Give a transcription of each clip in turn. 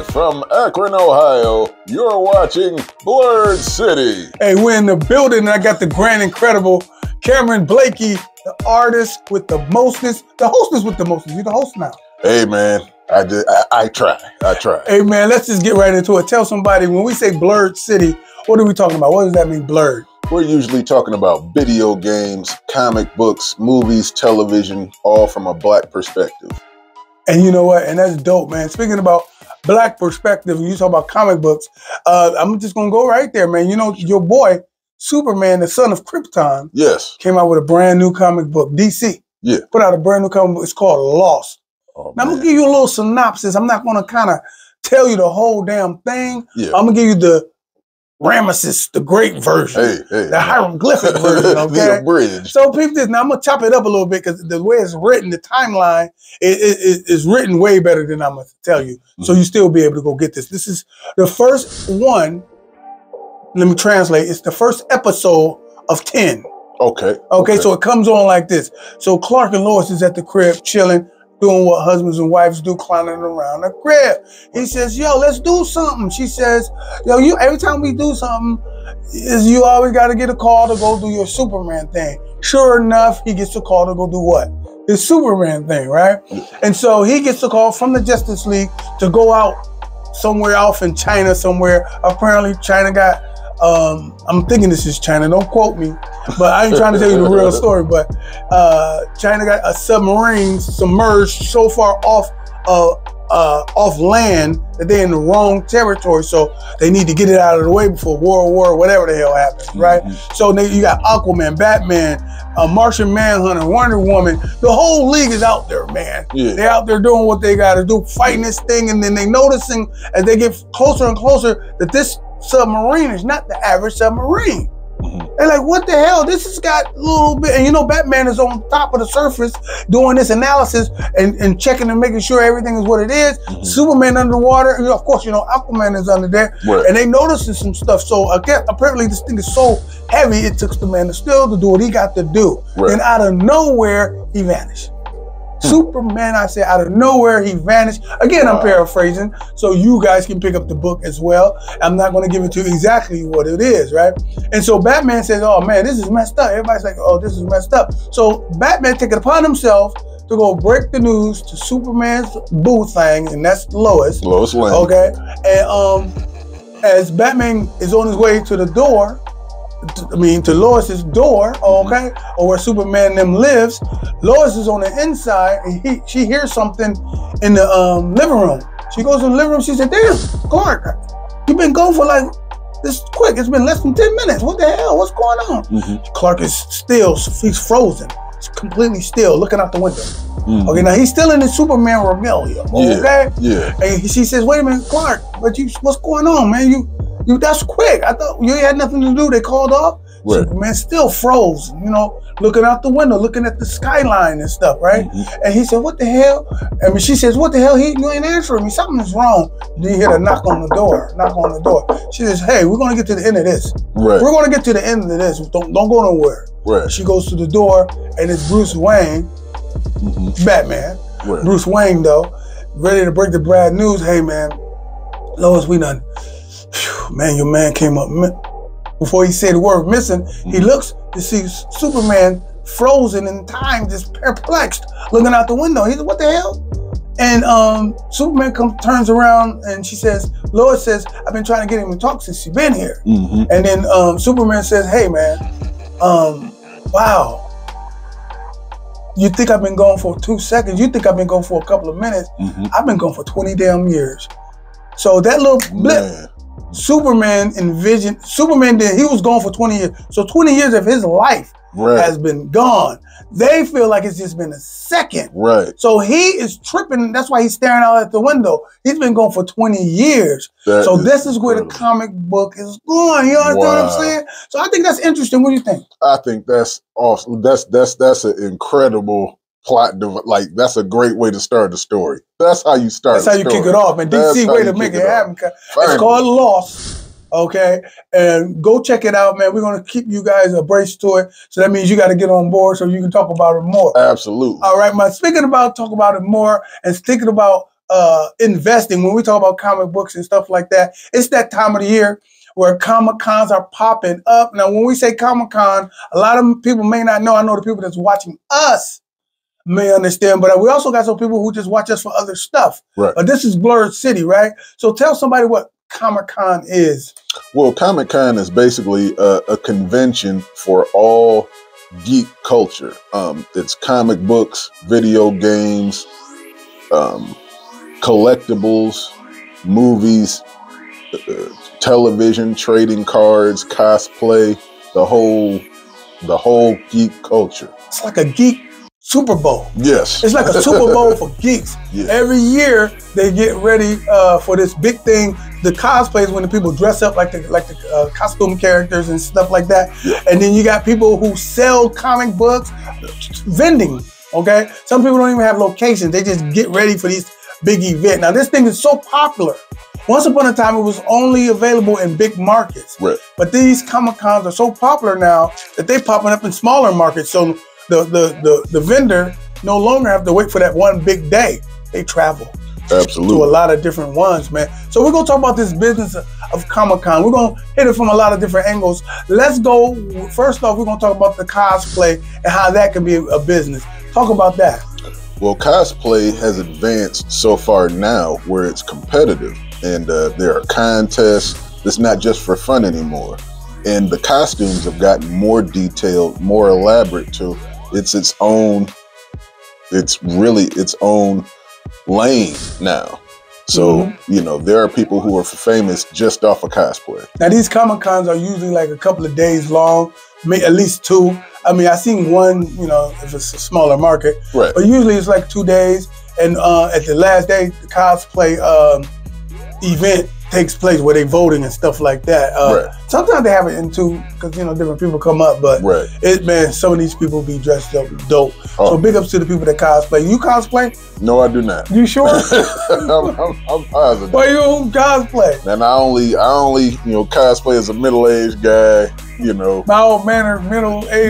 Live from Akron, Ohio, you're watching Blurred City. Hey, we're in the building and I got the grand, incredible Cameron Blakey, the artist with the mostest, the hostess with the mostest. You're the host now. Hey, man, I try. Hey, man, let's just get right into it. Tell somebody, when we say Blurred City, what are we talking about? What does that mean, blurred? We're usually talking about video games, comic books, movies, television, all from a Black perspective. And you know what? And that's dope, man. Speaking about Black perspective, you talk about comic books, I'm just going to go right there, man. You know, your boy, Superman, the son of Krypton, yes, came out with a brand new comic book. DC put out a brand new comic book. It's called Lost. Oh, now, I'm going to give you a little synopsis. I'm not going to kind of tell you the whole damn thing. Yeah. I'm going to give you the Ramesses, the great version, the hieroglyphic version, okay? The abridged. So peep this. Now, I'm going to chop it up a little bit because the way it's written, the timeline, is written way better than I'm going to tell you. So you still be able to go get this. This is the first one. Let me translate. It's the first episode of 10. Okay, so it comes on like this. So Clark and Lois is at the crib chilling, doing what husbands and wives do, clowning around the crib. He says, yo, let's do something. She says, yo, every time we do something, you always got to get a call to go do your Superman thing. Sure enough, he gets a call to go do what? His Superman thing, right? And so he gets a call from the Justice League to go out somewhere off in China somewhere. Apparently China got, I'm thinking this is China, don't quote me, but I ain't trying to tell you the real story, but China got a submarine submerged so far off land that they're in the wrong territory, so they need to get it out of the way before World War, whatever the hell happens, right? So you got Aquaman, Batman, Martian Manhunter, Wonder Woman, the whole league is out there, man. They're out there doing what they gotta do, fighting this thing, and then they noticing as they get closer and closer that this submarine is not the average submarine. They're like, what the hell? This has got a little bit, and you know, Batman is on top of the surface doing this analysis and checking and making sure everything is what it is. Superman underwater, you know, of course, you know, Aquaman is under there, and they noticing some stuff. So again, apparently this thing is so heavy, it took the Man of Steel to do what he got to do. And out of nowhere, he vanished. Superman, I said, out of nowhere, he vanished. Again, I'm paraphrasing, so you guys can pick up the book as well. I'm not going to give it to you exactly what it is, right? And so Batman says, oh, man, this is messed up. Everybody's like, oh, this is messed up. So Batman take it upon himself to go break the news to Superman's boo thing, and that's Lois. Lois Lane. Okay? And as Batman is on his way to the door, to Lois's door, okay, or where Superman and them lives, Lois is on the inside, and she hears something in the living room. She goes in the living room, she said, damn, Clark, you've been gone for like this quick. It's been less than 10 minutes. What the hell? What's going on? Clark is still, he's frozen. He's completely still, looking out the window. Okay, now he's still in his Superman regalia, okay? And she says, wait a minute, Clark, but what's going on, man? You that's quick. I thought you had nothing to do. They called off. Superman still froze, you know, looking out the window, looking at the skyline and stuff, right? And he said, what the hell? I mean, she says, what the hell? You ain't answering me. Something's wrong. Then you hear a knock on the door. She says, hey, we're going to get to the end of this. We're going to get to the end of this. Don't go nowhere. She goes to the door, and it's Bruce Wayne, Batman. Bruce Wayne, though, ready to break the bad news. Hey, man, Lois, we done. Man, your man came up. Before he said the word missing, he looks to see Superman frozen in time, just perplexed, looking out the window. He said, what the hell? And Superman turns around and she says, Lois says, I've been trying to get him to talk since she's been here. And then Superman says, hey, man, wow. You think I've been gone for 2 seconds? You think I've been gone for a couple of minutes? I've been gone for 20 damn years. So that little blip, Superman did, he was gone for 20 years. So 20 years of his life has been gone. They feel like it's just been a second. So he is tripping. That's why he's staring out at the window. He's been gone for 20 years. So this is where the comic book is going. You understand what I'm saying? So I think that's interesting. What do you think? I think that's awesome. That's an incredible plot. Like, that's a great way to start the story. That's how you start. That's how you kick it off. And DC way to make it happen. It's called Lost. Okay, and go check it out, man. We're gonna keep you guys abreast to it. So that means you got to get on board so you can talk about it more. Absolutely. All right, man. Speaking about talk about it more and thinking about investing, when we talk about comic books and stuff like that, it's that time of the year where Comic Cons are popping up. Now, when we say Comic Con, a lot of people may not know. I know the people that's watching us may understand, but we also got some people who just watch us for other stuff. Right. But this is Blerd City, right? So tell somebody what Comic Con is. Well, Comic Con is basically a convention for all geek culture. It's comic books, video games, collectibles, movies, television, trading cards, cosplay, the whole geek culture. It's like a geek Super Bowl. Yes. It's like a Super Bowl for geeks. Yeah. Every year they get ready for this big thing. The cosplays, when the people dress up like the costume characters and stuff like that. Yeah. And then you got people who sell comic books, vending. Okay, some people don't even have locations. They just get ready for these big events. Now this thing is so popular. Once upon a time, it was only available in big markets. Right. But these Comic Cons are so popular now that they're popping up in smaller markets. So the vendor no longer have to wait for that one big day. They travel Absolutely. to a lot of different ones, man. So we're gonna talk about this business of Comic-Con. We're gonna hit it from a lot of different angles. Let's go, first off, we're gonna talk about the cosplay and how that can be a business. Talk about that. Well, cosplay has advanced so far now where it's competitive, and there are contests. It's not just for fun anymore. And the costumes have gotten more detailed, more elaborate too. It's really its own lane now. So, you know, there are people who are famous just off of cosplay. Now these Comic Cons are usually like a couple of days long, at least two. I mean, I've seen one, you know, if it's a smaller market, Right. but usually it's like 2 days. And at the last day, the cosplay event takes place where they voting and stuff like that. Right. Sometimes they have it in two because, you know, different people come up, but Right. man, some of these people be dressed up dope. Oh. So big ups to the people that cosplay. You cosplay? No, I do not. You sure? I'm positive. Well, you cosplay. And I only, you know, cosplay as a middle-aged guy, you know, Mild-mannered, middle-aged.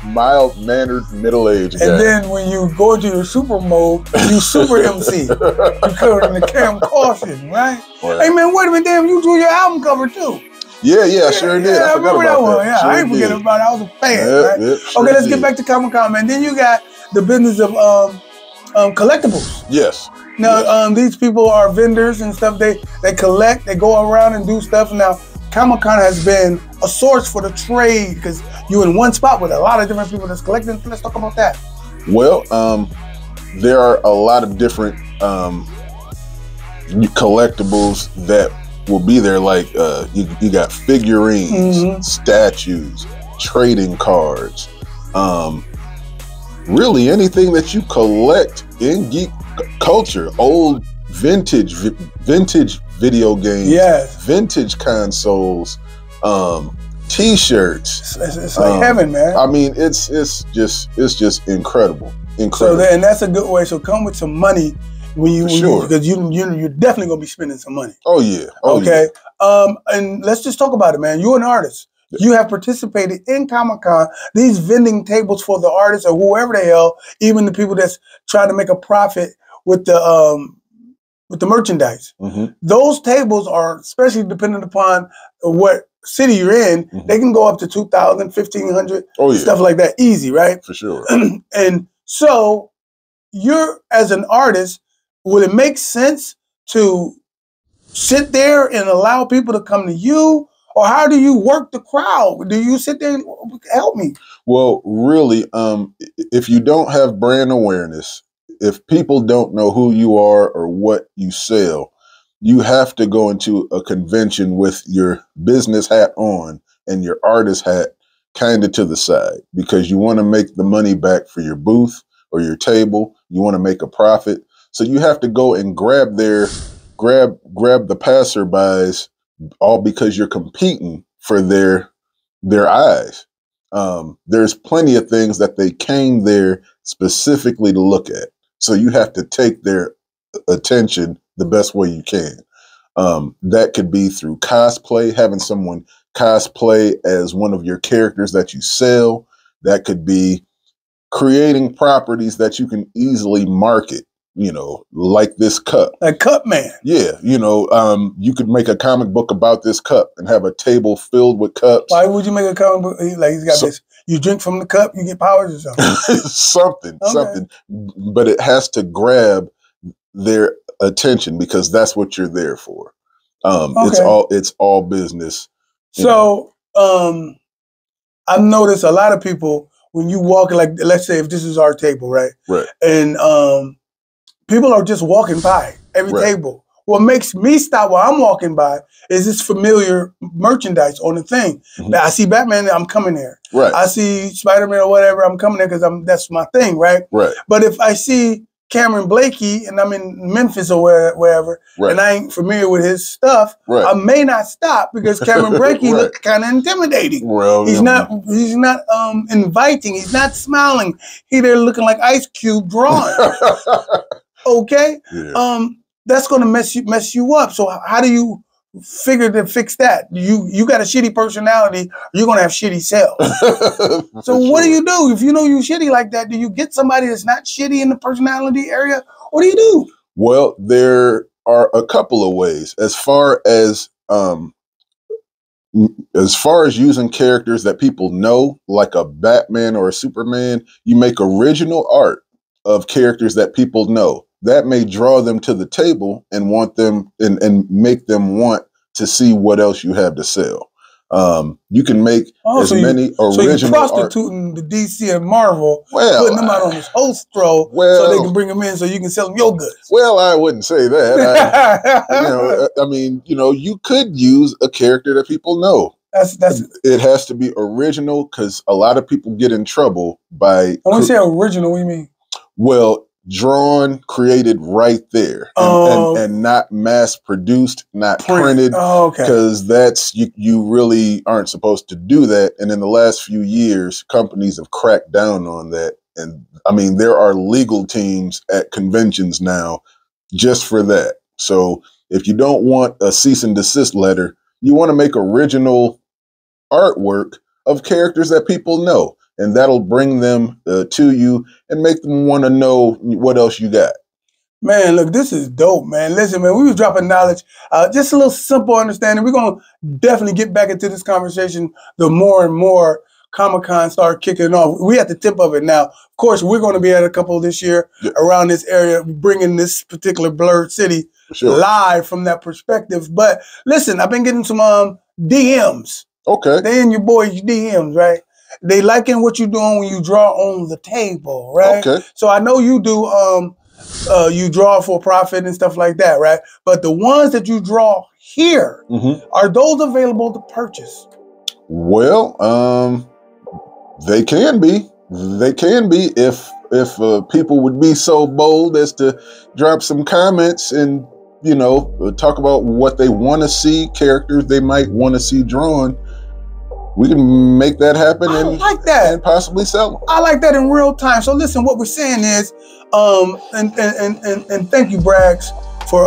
mild-mannered middle-aged guy. And then when you go into your super mode, you super MC. You cover in the Cam Caution, right? Right. Hey man, wait a minute, damn, you drew your album cover too. Yeah, I sure did. Yeah, I forgot remember about that one. that. Yeah, Sure I ain't forgetting did. about it. I was a fan, Yep, right? yep, sure Okay, let's did. get back to Comic Con, man. Then you got the business of collectibles. Yes. Now, Yes. these people are vendors and stuff. They collect, they go around and do stuff. Now, Comic Con has been a source for the trade because you're in one spot with a lot of different people that's collecting. Let's talk about that. Well, there are a lot of different collectibles that will be there. Like you got figurines, statues, trading cards, really anything that you collect in geek culture. Old vintage video games, Yes. vintage consoles, T-shirts. It's like heaven, man. I mean, it's just incredible. So and that's a good way. So come with some money because you're definitely gonna be spending some money. Oh yeah. Okay. And let's just talk about it, man. You're an artist. You have participated in Comic-Con. These vending tables for the artists or whoever the hell, even the people that's trying to make a profit with the merchandise. Those tables are, especially depending upon what city you're in, they can go up to 2,000, 1,500, stuff like that, easy, right? For sure. And so you're, as an artist, would it make sense to sit there and allow people to come to you? Or how do you work the crowd? Do you sit there and help me? Well, really, if you don't have brand awareness, if people don't know who you are or what you sell, you have to go into a convention with your business hat on and your artist hat kind of to the side, because you want to make the money back for your booth or your table. You want to make a profit. So you have to go and grab the passerbys, all because you're competing for their eyes. There's plenty of things that they came there specifically to look at. So you have to take their attention the best way you can. That could be through cosplay, having someone cosplay as one of your characters that you sell. That could be creating properties that you can easily market. you know, like this cup. Like Cup Man. Yeah, you know, you could make a comic book about this cup and have a table filled with cups. Why would you make a comic book? Like he's got this. You drink from the cup, you get powers or something. something. But it has to grab their attention because that's what you're there for. It's all business. So I've noticed a lot of people when you walk, like let's say if this is our table, right? Right. And people are just walking by every table. What makes me stop while I'm walking by is this familiar merchandise on the thing. I see Batman, I'm coming there. Right. I see Spider-Man or whatever, I'm coming there because that's my thing, right? Right. But if I see Cameron Blakey and I'm in Memphis or wherever, and I ain't familiar with his stuff, I may not stop because Cameron Blakey look kind of intimidating. Well, he's not inviting. He's not smiling. He there looking like Ice Cube drawing. Okay. Yeah. That's going to mess you up. So how do you figure to fix that? You got a shitty personality, you're going to have shitty sales. So what do you do? If you know you're shitty like that, do you get somebody that's not shitty in the personality area? What do you do? Well, there are a couple of ways. As far as using characters that people know, like a Batman or a Superman, you make original art of characters that people know. That may draw them to the table and want them and make them want to see what else you have to sell. You can make many original. So you're prostituting the DC and Marvel, putting them out on this host throw so they can bring them in so you can sell them your goods. Well, I wouldn't say that. I mean, you know, you could use a character that people know. It has to be original because a lot of people get in trouble by. When you say original, what do you mean? Well, drawn, created right there, and not mass produced, not printed, because that's you really aren't supposed to do that. And in the last few years, companies have cracked down on that. And I mean, there are legal teams at conventions now just for that. So if you don't want a cease and desist letter, you want to make original artwork of characters that people know. And that'll bring them to you and make them want to know what else you got. Man, look, this is dope, man. Listen, man, we was dropping knowledge. Just a little simple understanding. We're going to definitely get back into this conversation the more and more Comic-Con start kicking off. We at the tip of it now. Of course, we're going to be at a couple this year around this area, bringing this particular Blerd City live from that perspective. But listen, I've been getting some DMs. Okay. They in your boys' DMs, right? They liking what you're doing when you draw on the table, right? Okay. So I know you do, you draw for profit and stuff like that, right? But the ones that you draw here, are those available to purchase? Well, they can be. They can be if people would be so bold as to drop some comments and, you know, talk about what they want to see, characters they might want to see drawn. We can make that happen and possibly sell them. I like that in real time. So listen, what we're saying is, and thank you, Braggs, for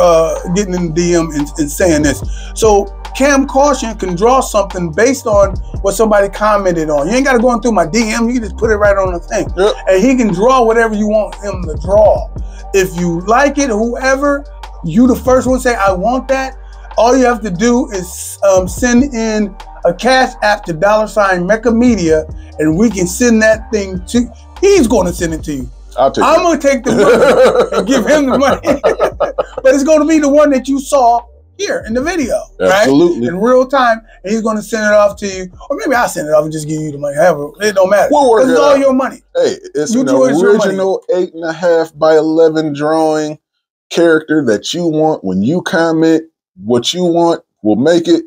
getting in the DM and saying this. So Cam Caution can draw something based on what somebody commented on. You ain't got to go through my DM. You can just put it right on the thing. Yep. And he can draw whatever you want him to draw. If you like it, whoever, you the first one say, I want that. All you have to do is send in a cash app to $Mecca Media, and we can send that thing to. He's going to send it to you. I'm going to take the money and give him the money, but it's going to be the one that you saw here in the video, absolutely, right? In real time, and he's going to send it off to you, or maybe I'll send it off and just give you the money. However, it don't matter. It's all your money. Hey, it's an original 8.5 by 11 drawing character that you want. When you comment what you want, we'll make it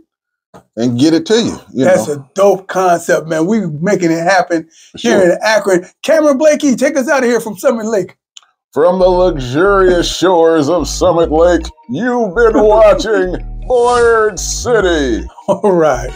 and get it to you. That's a dope concept, man. We making it happen here in Akron. Cameron Blakey, take us out of here from Summit Lake. From the luxurious shores of Summit Lake, you've been watching Blerd City. All right.